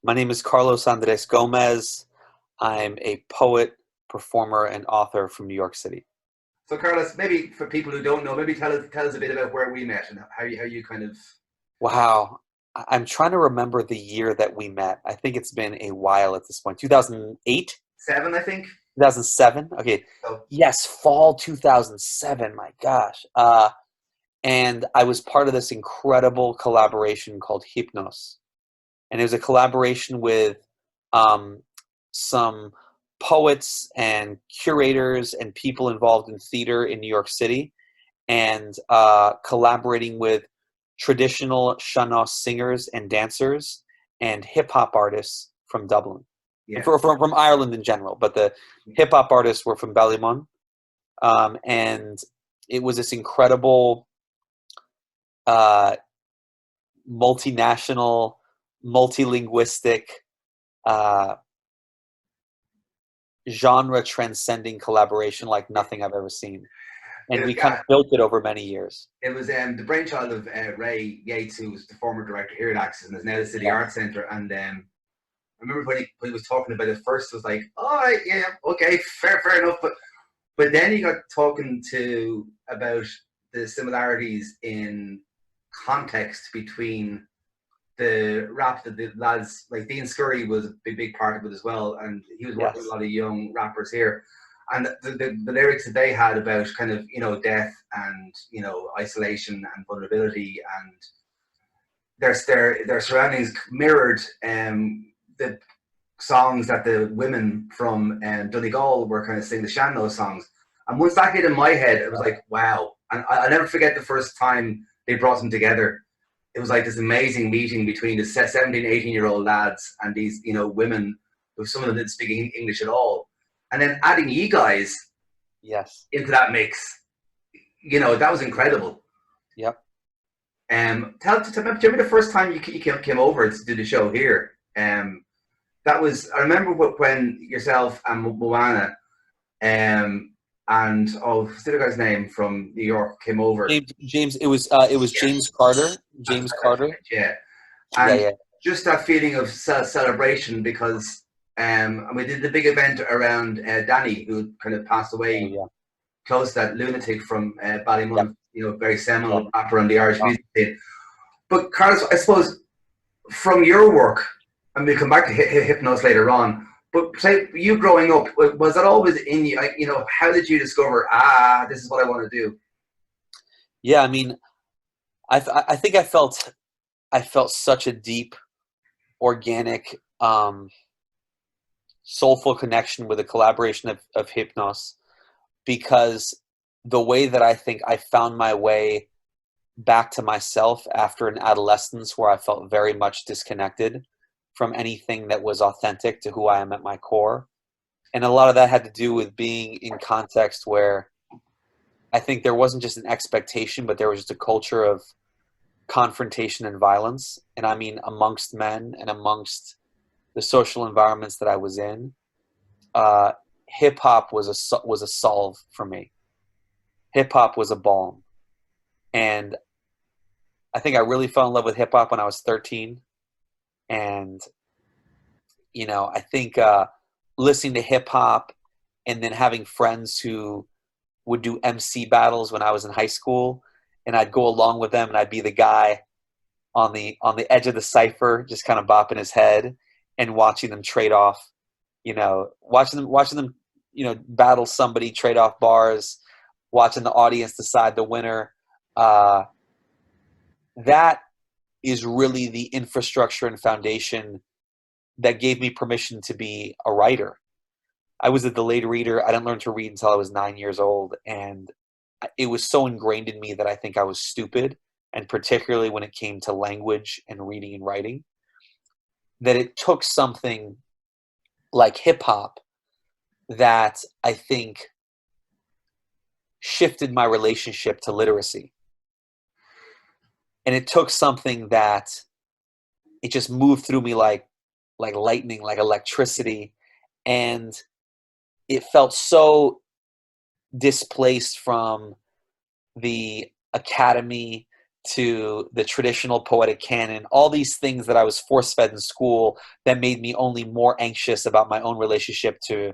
My name is Carlos Andres Gomez. I'm a poet, performer, and author from New York City. So, Carlos, maybe for people who don't know, maybe tell us a bit about where we met and how you kind of Wow. I'm trying to remember the year that we met. I think it's been a while at this point. 2008? seven, I think. 2007? Okay. So, Yes, fall 2007. My gosh. And I was part of this incredible collaboration called Hypnos. And it was a collaboration with um, some poets and curators and people involved in theater in New York City, and collaborating with traditional Sean-Nós singers and dancers and hip hop artists from Dublin, and yeah, from Ireland in general. But the hip hop artists were from Ballymun, and it was this incredible uh, multinational, multilinguistic, uh, genre transcending collaboration like nothing I've ever seen. And we kind yeah. of built it over many years. It was the brainchild of Ray Yates, who was the former director here at Axis and is now the City Yeah. Arts Centre. And I remember when he was talking about it first, it was like, all right, yeah, okay, fair enough. But then he got talking to about the similarities in context between the rap that the lads like Dean Scurry was a big part of it as well, and he was working with a Yes. lot of young rappers here. And the lyrics that they had about kind of death and isolation and vulnerability and their surroundings mirrored the songs that the women from Donegal were kind of singing, the Sean-Nós songs. And once that hit in my head, it was like, wow. And I'll never forget the first time they brought them together. It was like this amazing meeting between the 17, 18-year-old lads and these, women, who some of them didn't speak English at all. And then adding you guys Yes. into that mix, that was incredible. Yep. Tell me the first time you came over to do the show here. That was, I remember when yourself and Moana and what's the other guy's name from New York came over. James. It was Yeah, James Carter. that's James Carter. right, yeah. Yeah. And Yeah. just that feeling of celebration because and we did the big event around Danny, who kind of passed Oh away yeah. close to that lunatic from Yep. Ballymun, very Yep. seminal rapper on the Irish Oh, music scene. But Carlos, I suppose from your work, and we'll come back to Hypnos later on, but say you growing up, was that always in you? How did you discover, this is what I want to do? yeah. I mean, I think I felt such a deep, organic, soulful connection with the collaboration of Hypnos, because the way that I think I found my way back to myself after an adolescence where I felt very much disconnected from anything that was authentic to who I am at my core. And a lot of that had to do with being in context where I think there wasn't just an expectation, but there was just a culture of confrontation and violence. And I mean, amongst men and amongst the social environments that I was in, uh, hip hop was a solve for me. Hip hop was a balm, and I think I really fell in love with hip hop when I was 13. And I think listening to hip hop and then having friends who would do MC battles when I was in high school, and I'd go along with them, and I'd be the guy on the edge of the cipher, just kind of bopping his head and watching them trade off. Watching them, battle somebody, trade off bars, watching the audience decide the winner. Uh, that is really the infrastructure and foundation that gave me permission to be a writer. I was a delayed reader. I didn't learn to read until I was 9 years old, and it was so ingrained in me that I think I was stupid, and particularly when it came to language and reading and writing, that it took something like hip hop that I think shifted my relationship to literacy. And it took something that it just moved through me like lightning, like electricity, and it felt so displaced from the academy to the traditional poetic canon, all these things that I was force-fed in school that made me only more anxious about my own relationship to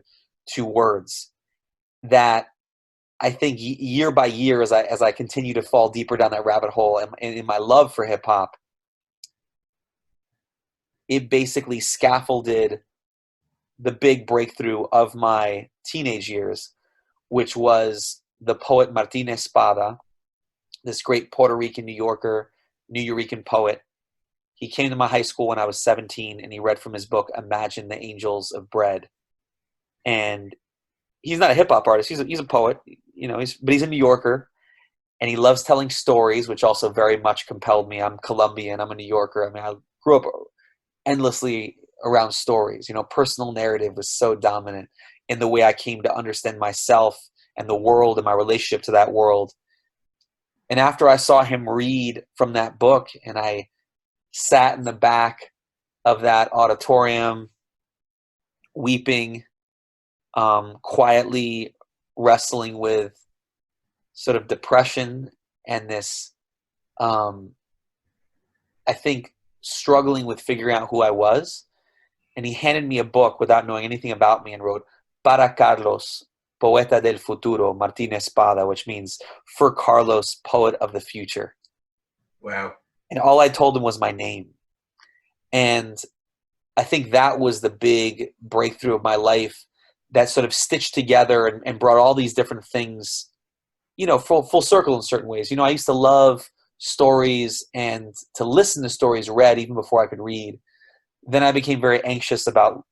words, that I think year by year, as I continue to fall deeper down that rabbit hole and in my love for hip hop, it basically scaffolded the big breakthrough of my teenage years, which was the poet Martin Espada, this great Puerto Rican New Yorker, Nuyorican poet. He came to my high school when I was 17, and he read from his book Imagine the Angels of Bread. And he's not a hip hop artist. He's a poet, but he's a New Yorker, and he loves telling stories, which also very much compelled me. I'm Colombian. I'm a New Yorker. I mean, I grew up endlessly around stories. Personal narrative was so dominant in the way I came to understand myself and the world and my relationship to that world. And after I saw him read from that book, and I sat in the back of that auditorium weeping, quietly wrestling with sort of depression and this, I think, struggling with figuring out who I was. And he handed me a book without knowing anything about me and wrote, Para Carlos, Poeta del Futuro, Martín Espada, which means for Carlos, poet of the future. Wow. And all I told him was my name. And I think that was the big breakthrough of my life that sort of stitched together and brought all these different things, full circle in certain ways. I used to love stories and to listen to stories read even before I could read. Then I became very anxious about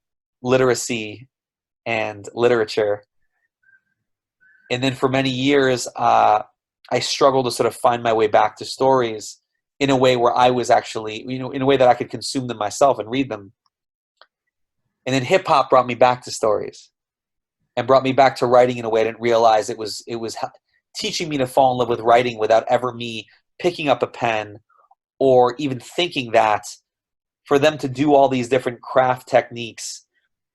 literacy and literature. And then for many years, I struggled to sort of find my way back to stories in a way where I was actually, in a way that I could consume them myself and read them. And then hip hop brought me back to stories and brought me back to writing in a way I didn't realize it was teaching me to fall in love with writing without ever me picking up a pen or even thinking that for them to do all these different craft techniques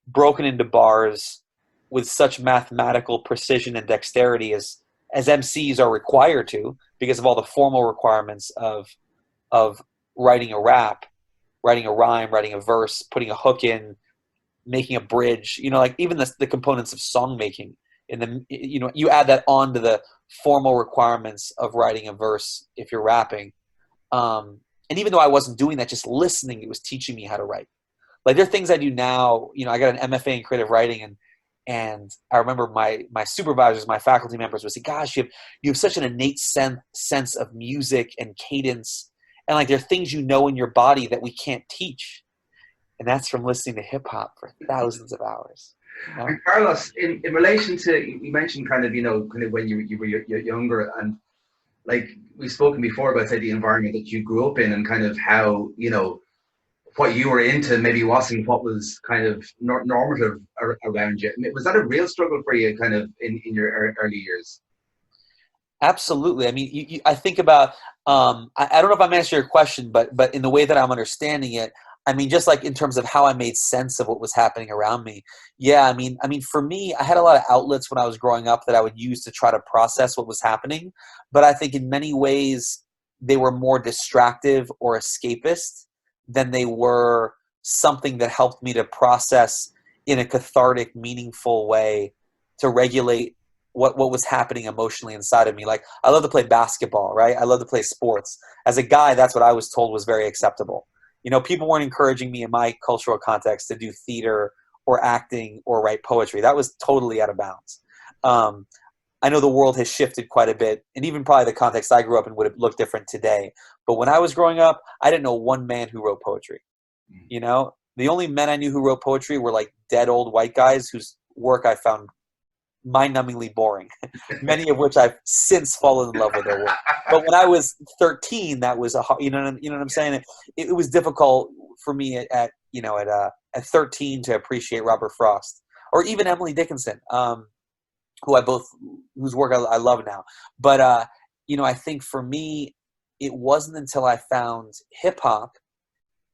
broken into bars with such mathematical precision and dexterity as MCs are required to because of all the formal requirements of writing a rap, writing a rhyme, writing a verse, putting a hook in, making a bridge, like even the components of song making you add that on to the formal requirements of writing a verse if you're rapping. And even though I wasn't doing that, just listening, it was teaching me how to write. Like there are things I do now, I got an MFA in creative writing and I remember my supervisors, my faculty members would say, gosh, you have such an innate sense of music and cadence. And like there are things in your body that we can't teach. And that's from listening to hip hop for thousands of hours. And Carlos, in relation to, you mentioned kind of when you were younger, and like we've spoken before about, say, the environment that you grew up in and kind of how, what you were into maybe wasn't what was kind of normative around you. I mean, was that a real struggle for you kind of in your early years? Absolutely. I mean, I think about, I don't know if I'm answering your question, but in the way that I'm understanding it, I mean, just like in terms of how I made sense of what was happening around me. Yeah, I mean, for me, I had a lot of outlets when I was growing up that I would use to try to process what was happening. But I think in many ways, they were more distractive or escapist than they were something that helped me to process in a cathartic, meaningful way to regulate what was happening emotionally inside of me. Like, I love to play basketball, right? I love to play sports. As a guy, that's what I was told was very acceptable. People weren't encouraging me in my cultural context to do theater or acting or write poetry. That was totally out of bounds. I know the world has shifted quite a bit, and even probably the context I grew up in would have looked different today. But when I was growing up, I didn't know one man who wrote poetry. The only men I knew who wrote poetry were like dead old white guys whose work I found mind-numbingly boring, many of which I've since fallen in love with their work. But when I was 13, that was you know what I'm saying? It was difficult for me at 13 to appreciate Robert Frost or even Emily Dickinson, whose work I love now. But I think for me, it wasn't until I found hip hop,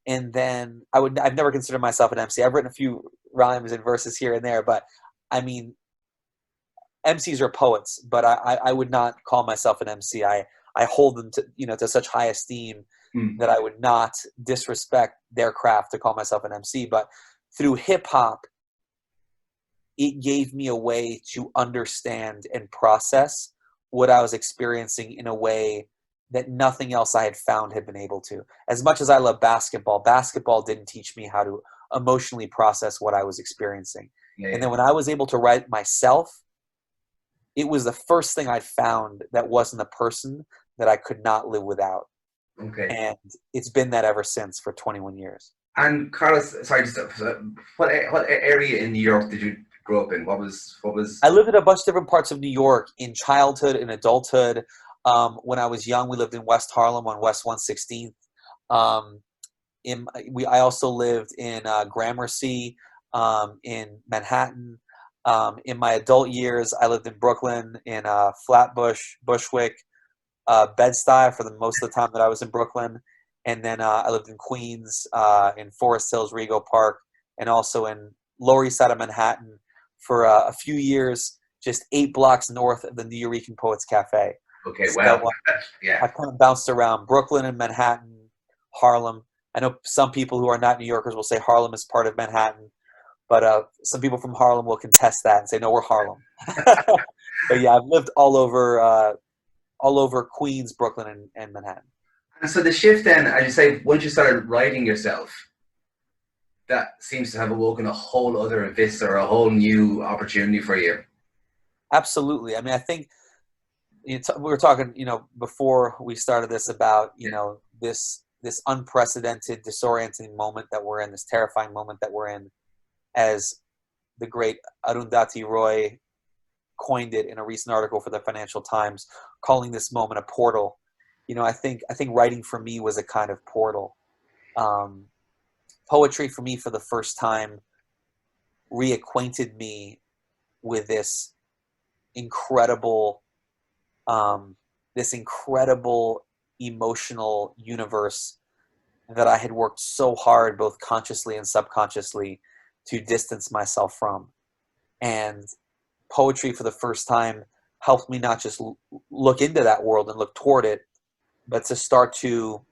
and then I've never considered myself an MC. I've written a few rhymes and verses here and there, but I mean, MCs are poets, but I would not call myself an MC. I hold them to, to such high esteem that I would not disrespect their craft to call myself an MC. But through hip hop, it gave me a way to understand and process what I was experiencing in a way that nothing else I had found had been able to. As much as I love basketball, basketball didn't teach me how to emotionally process what I was experiencing. Yeah. And then when I was able to write myself, it was the first thing I found that wasn't a person that I could not live without. Okay. And it's been that ever since for 21 years. And Carlos, sorry, just what area in New York did you grow up in? What was? I lived in a bunch of different parts of New York in childhood and adulthood. When I was young, we lived in West Harlem on West 116th. I also lived in Gramercy, in Manhattan. In my adult years, I lived in Brooklyn, in Flatbush, Bushwick, Bed-Stuy for the most of the time that I was in Brooklyn. And then I lived in Queens, in Forest Hills, Rego Park, and also in Lower East Side of Manhattan for a few years, just 8 blocks north of the Nuyorican Poets Cafe. Okay, So, wow. Yeah. I kind of bounced around Brooklyn and Manhattan, Harlem. I know some people who are not New Yorkers will say Harlem is part of Manhattan, but some people from Harlem will contest that and say, no, we're Harlem. But yeah, I've lived all over Queens, Brooklyn, and Manhattan. And so the shift then, as you say, once you started writing yourself, that seems to have awoken a whole other vista or a whole new opportunity for you. Absolutely. I mean, I think we were talking, before we started this about, this unprecedented, disorienting moment that we're in, this terrifying moment that we're in, as the great Arundhati Roy coined it in a recent article for the Financial Times, calling this moment a portal. I think writing for me was a kind of portal. Poetry for me, for the first time, reacquainted me with this incredible emotional universe that I had worked so hard, both consciously and subconsciously, to distance myself from. And poetry, for the first time, helped me not just look into that world and look toward it, but to start to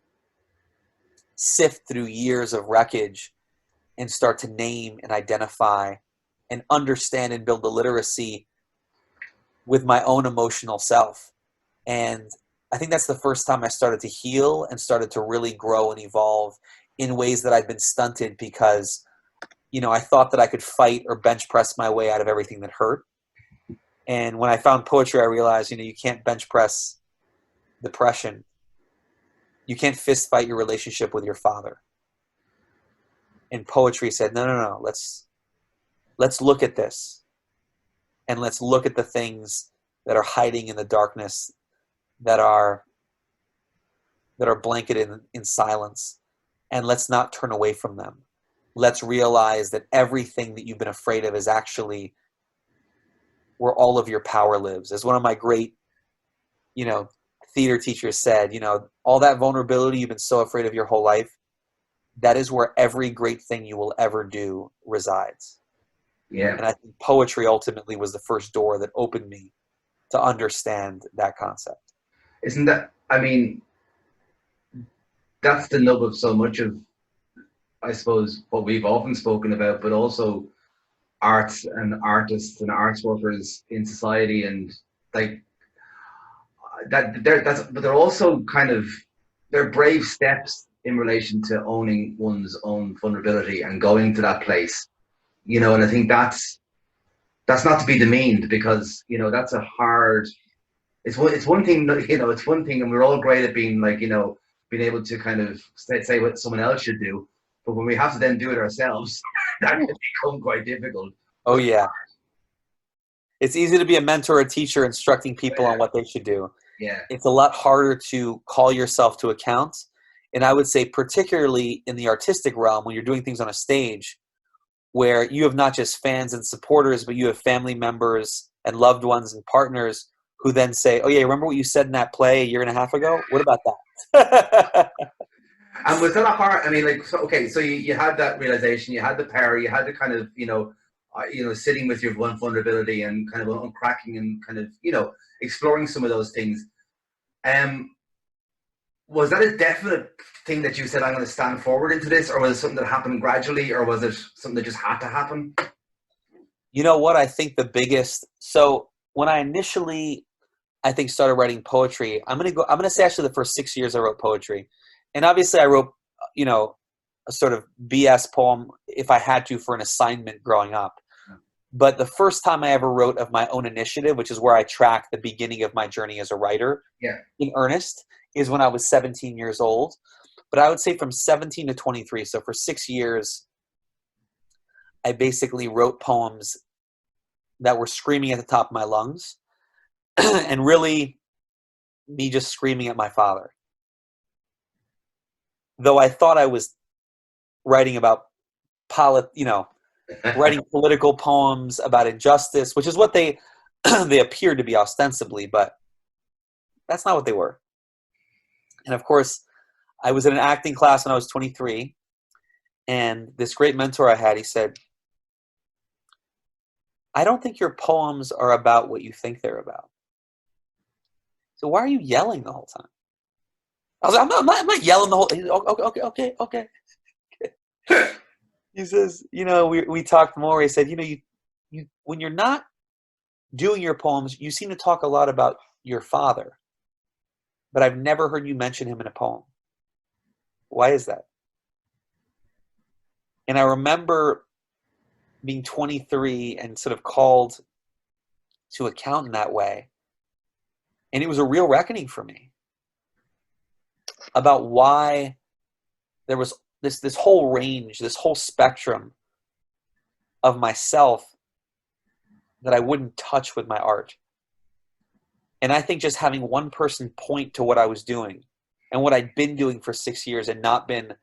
sift through years of wreckage and start to name and identify and understand and build a literacy with my own emotional self. And I think that's the first time I started to heal and started to really grow and evolve in ways that I'd been stunted because, I thought that I could fight or bench press my way out of everything that hurt. And when I found poetry, I realized, you can't bench press depression. You can't fist fight your relationship with your father. And poetry said, no, let's look at this. And let's look at the things that are hiding in the darkness, that are blanketed in silence. And let's not turn away from them. Let's realize that everything that you've been afraid of is actually where all of your power lives. As one of my great, theater teachers said, all that vulnerability you've been so afraid of your whole life, that is where every great thing you will ever do resides. Yeah. And I think poetry ultimately was the first door that opened me to understand that concept. Isn't that, that's the nub of so much of, I suppose, what we've often spoken about, but also arts and artists and arts workers in society, and like that. But they're also they're brave steps in relation to owning one's own vulnerability and going to that place, and I think that's not to be demeaned, because that's a hard. It's one thing, it's one thing, and we're all great at being being able to kind of say what someone else should do. But when we have to then do it ourselves, that can become quite difficult. Oh, yeah. It's easy to be a mentor or a teacher instructing people on what they should do. Yeah. It's a lot harder to call yourself to account. And I would say particularly in the artistic realm, when you're doing things on a stage where you have not just fans and supporters, but you have family members and loved ones and partners who then say, oh, yeah, remember what you said in that play a year and a half ago? What about that? And was that a hard? So you had that realization, you had the power, you had the kind of sitting with your one vulnerability and kind of uncracking and kind of exploring some of those things. Um, was that a definite thing that you said, I'm going to stand forward into this, or was it something that happened gradually, or was it something that just had to happen? You know what? I think the biggest. So when I initially, I think, started writing poetry, I'm gonna say actually the first 6 years I wrote poetry, and obviously I wrote, you know, a sort of BS poem if I had to for an assignment growing up. But the first time I ever wrote of my own initiative, which is where I track the beginning of my journey as a writer Yeah. in earnest, is when I was 17 years old. But I would say from 17 to 23, so for 6 years, I basically wrote poems that were screaming at the top of my lungs and really me just screaming at my father. Though I thought I was writing about writing political poems about injustice, which is what they they appeared to be ostensibly, but that's not what they were. And of course, I was in an acting class when I was 23, and this great mentor I had, he said, I don't think your poems are about what you think they're about. So why are you yelling the whole time? I was like, I'm not yelling the whole. Okay. He says, we talked more. He said, you when you're not doing your poems, you seem to talk a lot about your father, but I've never heard you mention him in a poem. Why is that? And I remember being 23 and sort of called to account in that way. And it was a real reckoning for me about why there was this whole range, this whole spectrum of myself that I wouldn't touch with my art. And I think just having one person point to what I was doing and what I'd been doing for 6 years and not been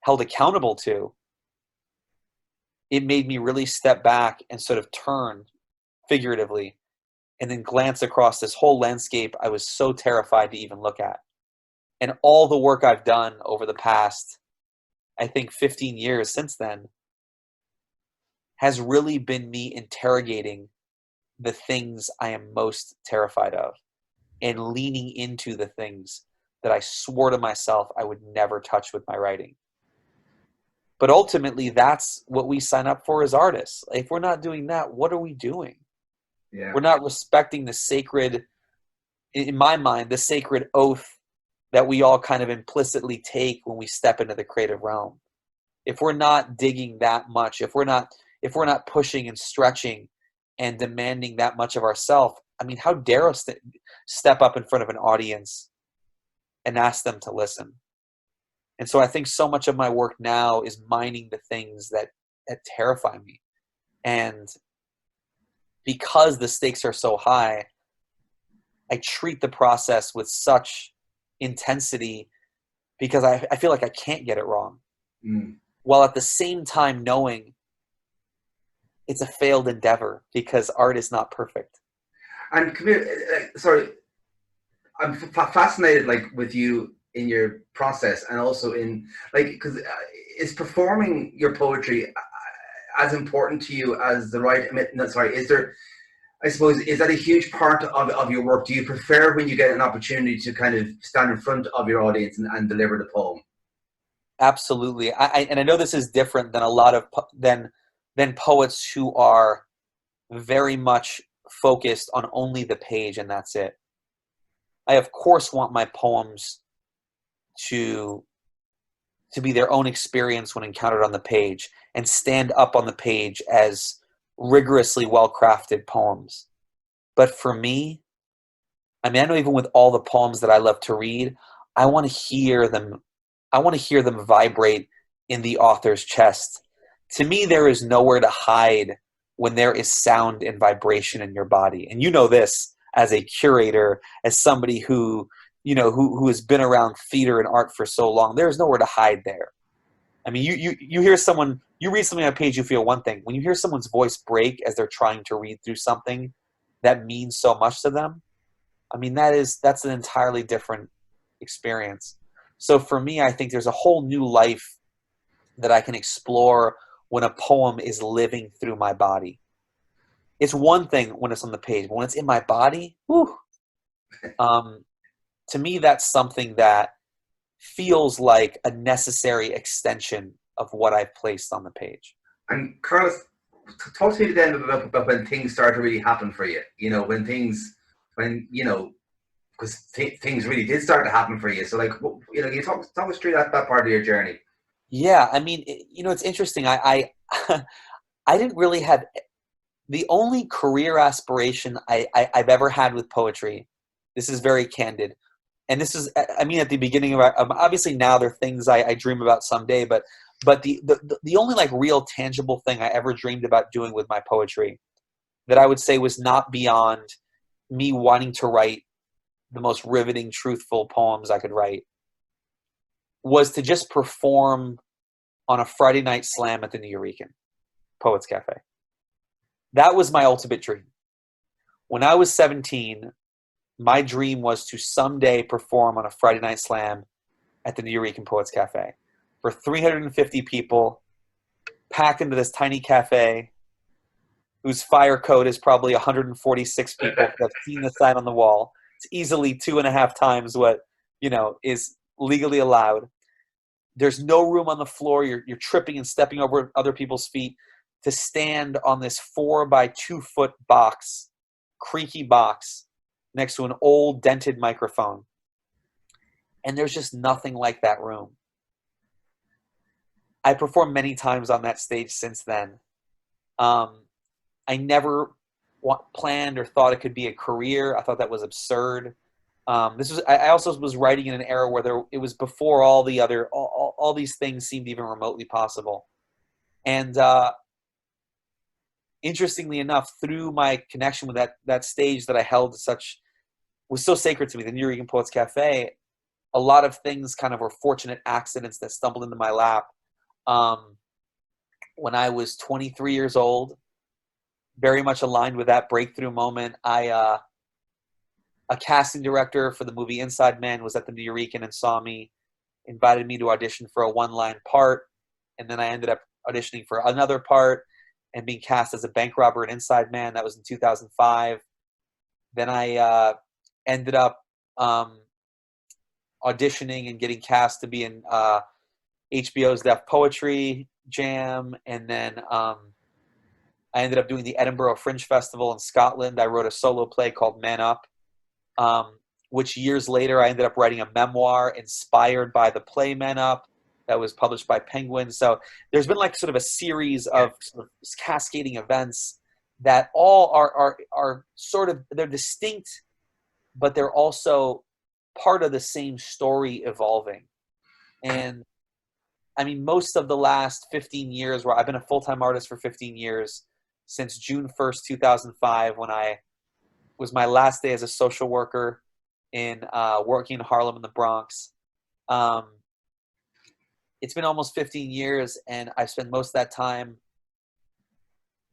held accountable to, it made me really step back and sort of turn figuratively and then glance across this whole landscape I was so terrified to even look at. And all the work I've done over the past, I think 15 years since then, has really been me interrogating the things I am most terrified of and leaning into the things that I swore to myself I would never touch with my writing. But ultimately, that's what we sign up for as artists. If we're not doing that, what are we doing? Yeah. We're not respecting the sacred, in my mind, the sacred oath that we all kind of implicitly take when we step into the creative realm. If we're not digging that much, if we're not pushing and stretching and demanding that much of ourselves, I mean, how dare us step up in front of an audience and ask them to listen? And so I think so much of my work now is mining the things that terrify me. And because the stakes are so high, I treat the process with such intensity because I feel like I can't get it wrong. While at the same time knowing it's a failed endeavor because art is not perfect. And come here, sorry, I'm fascinated with you in your process, and also in because is performing your poetry as important to you as the writing? No, sorry, is there? I suppose, is that a huge part of your work? Do you prefer when you get an opportunity to kind of stand in front of your audience and deliver the poem? Absolutely. And I know this is different than a lot of than poets who are very much focused on only the page and that's it. I of course want my poems to be their own experience when encountered on the page and stand up on the page as rigorously well-crafted poems. But for me, I mean, I know even with all the poems that I love to read, I want to hear them vibrate in the author's chest. To me, there is nowhere to hide when there is sound and vibration in your body. And you know this as a curator, as somebody who has been around theater and art for so long. There's nowhere to hide there. I mean, you hear someone, you read something on a page, you feel one thing. When you hear someone's voice break as they're trying to read through something that means so much to them, I mean, that's an entirely different experience. So for me, I think there's a whole new life that I can explore when a poem is living through my body. It's one thing when it's on the page, but when it's in my body, whew, to me, that's something that feels like a necessary extension of what I've placed on the page. And Carlos, talk to me then about when things start to really happen for you. You know, when you know, because things really did start to happen for you. So, like, can you talk us through that part of your journey? Yeah, I mean, it's interesting. I didn't really have the only career aspiration I've ever had with poetry. This is very candid, and this is, I mean, at the beginning of obviously now there are things I dream about someday, but the only like real tangible thing I ever dreamed about doing with my poetry that I would say was not beyond me wanting to write the most riveting, truthful poems I could write was to just perform on a Friday night slam at the New Eurekan Poets Cafe. That was my ultimate dream. When I was 17, my dream was to someday perform on a Friday night slam at the New Eurekan Poets Cafe for 350 people, packed into this tiny cafe whose fire code is probably 146 people that have seen the sign on the wall. It's easily 2.5 times what, is legally allowed. There's no room on the floor. You're tripping and stepping over other people's feet to stand on this 4-by-2 foot box, creaky box, next to an old dented microphone. And there's just nothing like that room. I performed many times on that stage since then. I never planned or thought it could be a career. I thought that was absurd. I also was writing in an era where it was before all the other all these things seemed even remotely possible. And interestingly enough, through my connection with that stage that I held was so sacred to me, the New Eurekan Poets Cafe, a lot of things kind of were fortunate accidents that stumbled into my lap. When I was 23 years old, very much aligned with that breakthrough moment, a casting director for the movie Inside Man was at the New Eurekan and saw me, invited me to audition for a one-line part, and then I ended up auditioning for another part and being cast as a bank robber in Inside Man. That was in 2005. Then I ended up auditioning and getting cast to be in HBO's Def Poetry Jam, and then I ended up doing the Edinburgh Fringe Festival in Scotland. I wrote a solo play called Man Up, which years later I ended up writing a memoir inspired by the play Man Up that was published by Penguin. So there's been like sort of a series of sort of cascading events that all are sort of, they're distinct, but they're also part of the same story evolving. And I mean, most of the last 15 years, where I've been a full-time artist for 15 years, since June 1st, 2005, when I was my last day as a social worker in working in Harlem in the Bronx. It's been almost 15 years, and I spent most of that time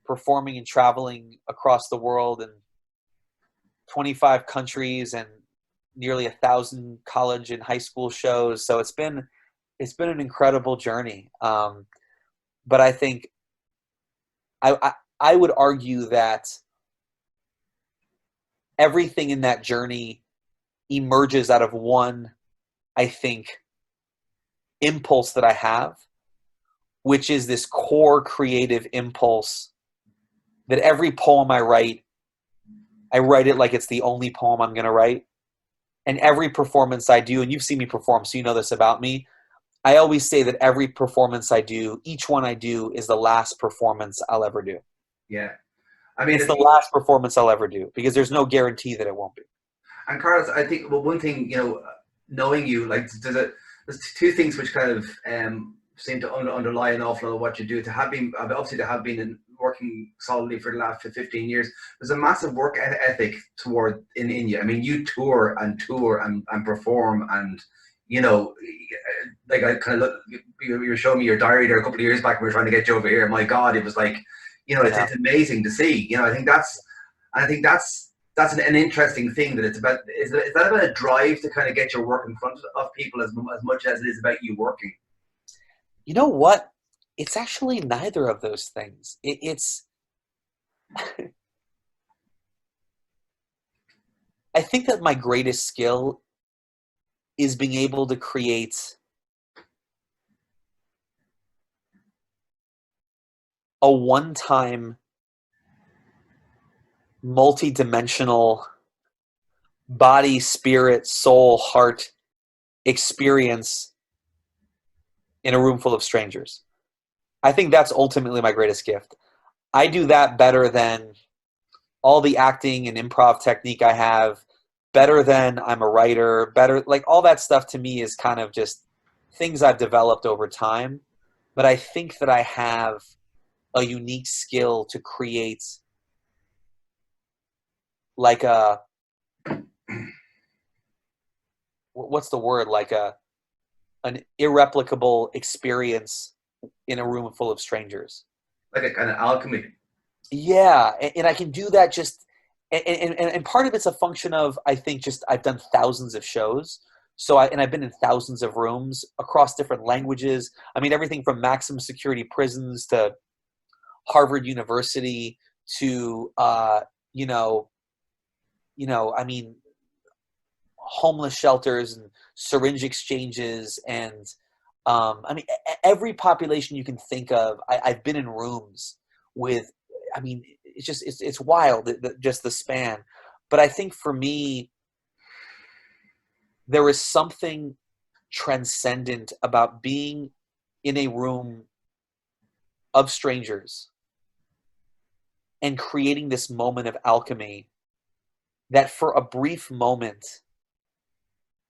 performing and traveling across the world in 25 countries and nearly 1,000 college and high school shows. So it's been an incredible journey. But I think I would argue that everything in that journey emerges out of one, I think, impulse that I have, which is this core creative impulse that every poem I write it like it's the only poem I'm going to write. And every performance I do, and you've seen me perform, so you know this about me, I always say that every performance I do, each one I do, is the last performance I'll ever do. Yeah. I mean, it's the last performance I'll ever do, because there's no guarantee that it won't be. And Carlos, I think, well, one thing, knowing you, like, there's two things which kind of seem to underlie an awful lot of what you do. To have been working solidly for the last 15 years, there's a massive work ethic in you. I mean, you tour and perform, and like, I kind of look, you were showing me your diary there a couple of years back when we were trying to get you over here. My God, it was like, it's amazing to see. I think that's an interesting thing, that it's about. Is that about a drive to kind of get your work in front of people as much as it is about you working? You know what? It's actually neither of those things. It's I think that my greatest skill is being able to create a one-time, multi-dimensional body, spirit, soul, heart experience in a room full of strangers. I think that's ultimately my greatest gift. I do that better than all the acting and improv technique I have, better than I'm a writer, better, like all that stuff to me is kind of just things I've developed over time. But I think that I have a unique skill to create like a, what's the word? Like an irreplicable experience in a room full of strangers. Like a kind of alchemy. Yeah, and I can do that just, and part of it's a function of, I think, just I've done thousands of shows, so I've been in thousands of rooms across different languages. I mean, everything from maximum security prisons to Harvard University to you know, I mean, homeless shelters and syringe exchanges and I mean, every population you can think of. I've been in rooms with. I mean, it's just it's wild, just the span. But I think for me, there is something transcendent about being in a room of strangers and creating this moment of alchemy that, for a brief moment,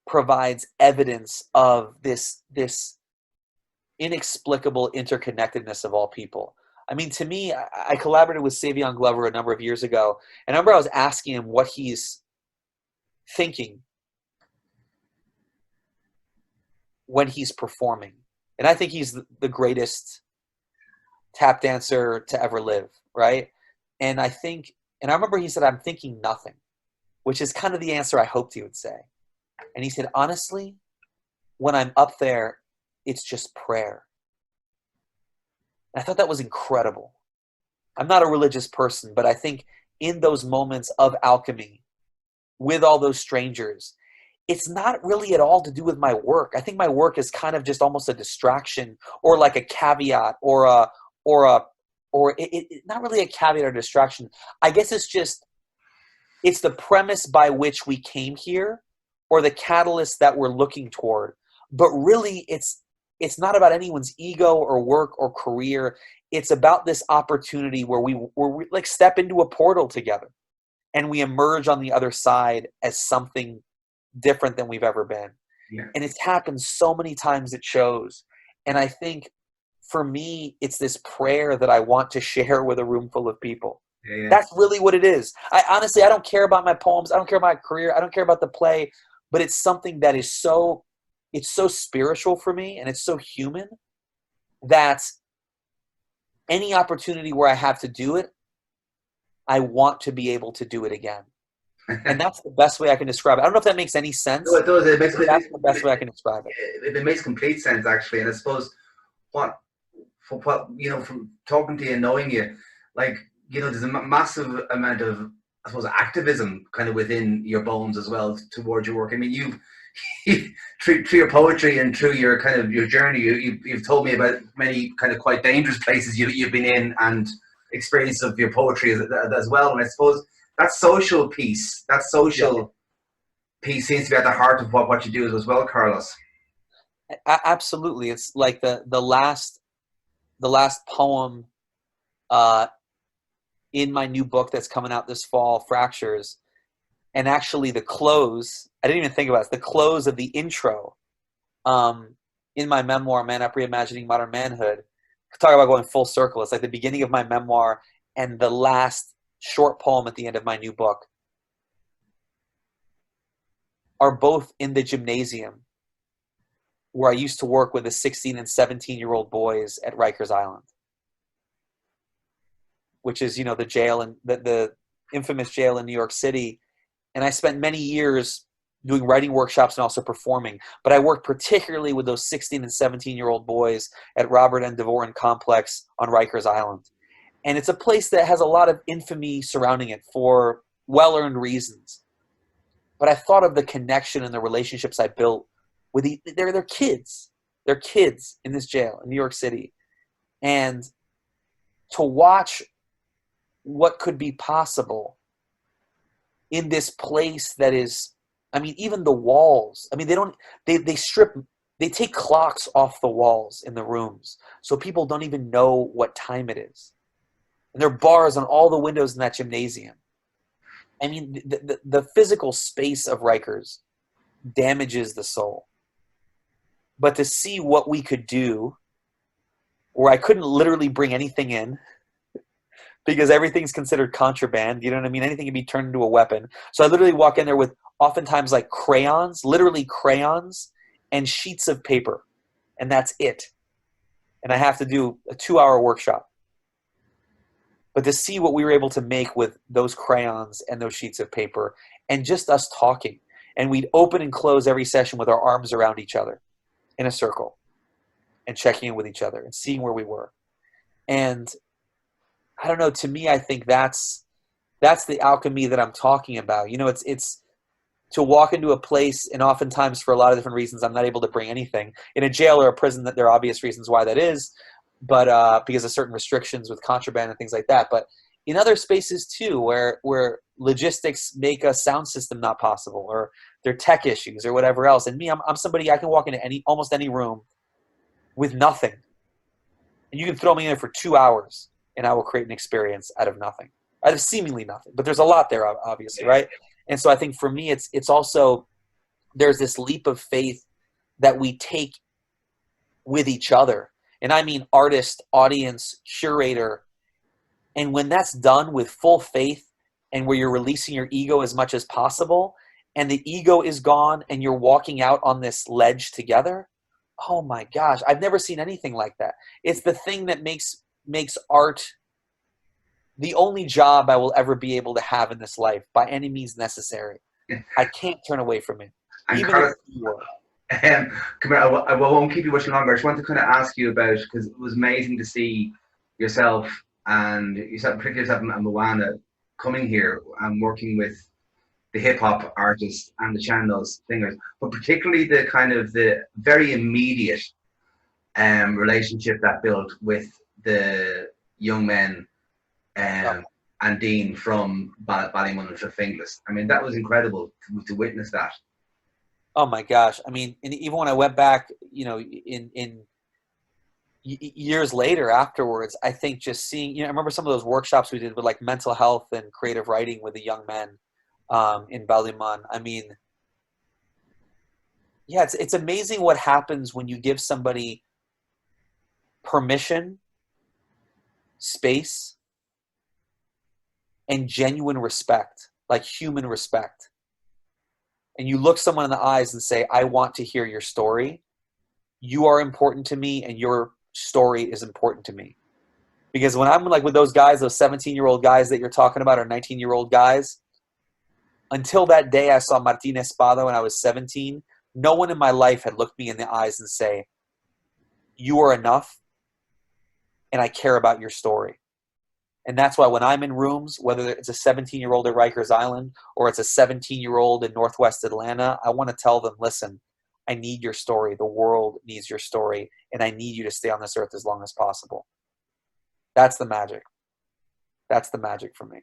provides evidence of this inexplicable interconnectedness of all people. I mean, to me, I collaborated with Savion Glover a number of years ago, and I remember I was asking him what he's thinking when he's performing. And I think he's the greatest tap dancer to ever live, right? And I remember he said, "I'm thinking nothing," which is kind of the answer I hoped he would say. And he said, "Honestly, when I'm up there, it's just prayer." And I thought that was incredible. I'm not a religious person, but I think in those moments of alchemy with all those strangers, it's not really at all to do with my work. I think my work is kind of just almost a distraction or like a caveat or not really a caveat or distraction. I guess it's the premise by which we came here or the catalyst that we're looking toward. But really, it's not about anyone's ego or work or career. It's about this opportunity where we like step into a portal together and we emerge on the other side as something different than we've ever been. Yeah. And it's happened so many times at shows. And I think for me, it's this prayer that I want to share with a room full of people. Yeah. That's really what it is. I honestly don't care about my poems. I don't care about my career. I don't care about the play, but it's something that is it's so spiritual for me, and it's so human that any opportunity where I have to do it, I want to be able to do it again. And that's the best way I can describe it. I don't know if that makes any sense. No, it does. That's the best way I can describe it. It makes complete sense, actually. And I suppose what from talking to you and knowing you, like, there's a massive amount of, I suppose, activism kind of within your bones as well towards your work. I mean, you through your poetry and through your kind of your journey, you've told me about many kind of quite dangerous places you've been in and experience of your poetry as well. And I suppose that social piece seems to be at the heart of what you do as well, Carlos. Absolutely. It's like the last poem in my new book that's coming out this fall, Fractures, and actually the close, I didn't even think about it, the close of the intro in my memoir, Man Up Reimagining Modern Manhood. Talk about going full circle. It's like the beginning of my memoir and the last short poem at the end of my new book are both in the gymnasium where I used to work with the 16 and 17-year-old boys at Rikers Island, which is, the jail and the infamous jail in New York City. And I spent many years doing writing workshops and also performing. But I worked particularly with those 16 and 17-year-old boys at Robert N. Dvorin Complex on Rikers Island. And it's a place that has a lot of infamy surrounding it for well-earned reasons. But I thought of the connection and the relationships I built they're kids. They're kids in this jail in New York City. And to watch what could be possible in this place that is, I mean, even the walls, I mean, they take clocks off the walls in the rooms so people don't even know what time it is. And there are bars on all the windows in that gymnasium. I mean, the physical space of Rikers damages the soul. But to see what we could do, where I couldn't literally bring anything in because everything's considered contraband, you know what I mean? Anything can be turned into a weapon. So I literally walk in there with oftentimes like crayons, literally crayons, and sheets of paper. And that's it. And I have to do a 2-hour workshop. But to see what we were able to make with those crayons and those sheets of paper and just us talking. And we'd open and close every session with our arms around each other in a circle and checking in with each other and seeing where we were. And I don't know, to me, I think that's the alchemy that I'm talking about. You know, it's to walk into a place, and oftentimes for a lot of different reasons, I'm not able to bring anything. In a jail or a prison, that there are obvious reasons why that is, but because of certain restrictions with contraband and things like that. But in other spaces too, where logistics make a sound system not possible, or there are tech issues or whatever else. And me, I'm somebody, I can walk into almost any room with nothing. And you can throw me in there for 2 hours and I will create an experience out of nothing, out of seemingly nothing. But there's a lot there, obviously, right? And so I think for me, it's also, there's this leap of faith that we take with each other. And I mean artist, audience, curator. And when that's done with full faith and where you're releasing your ego as much as possible, and the ego is gone and you're walking out on this ledge together, oh my gosh, I've never seen anything like that. It's the thing that makes art the only job I will ever be able to have in this life, by any means necessary. I can't turn away from it. And Even Carlos, if you were. come here, I won't keep you much longer. I just want to kind of ask you about, because it was amazing to see yourself, particularly yourself and Moana, coming here and working with the hip hop artists and the Chandos singers, but particularly the kind of the very immediate relationship that built with the young men and Dean from Ballymun and Finglas. I mean, that was incredible to witness that. Oh my gosh. I mean, and even when I went back, you know, in years later afterwards, I think just seeing, you know, I remember some of those workshops we did with like mental health and creative writing with the young men in Ballymun. I mean, yeah, it's amazing what happens when you give somebody permission, space, and genuine respect, like human respect. And you look someone in the eyes and say, I want to hear your story. You are important to me, and your story is important to me. Because when I'm like with those guys, those 17-year-old guys that you're talking about, or 19-year-old guys, until that day I saw Martin Espada when I was 17, no one in my life had looked me in the eyes and say, you are enough, and I care about your story. And that's why when I'm in rooms, whether it's a 17-year-old at Rikers Island or it's a 17-year-old in Northwest Atlanta, I want to tell them, listen, I need your story. The world needs your story, and I need you to stay on this earth as long as possible. That's the magic. That's the magic for me.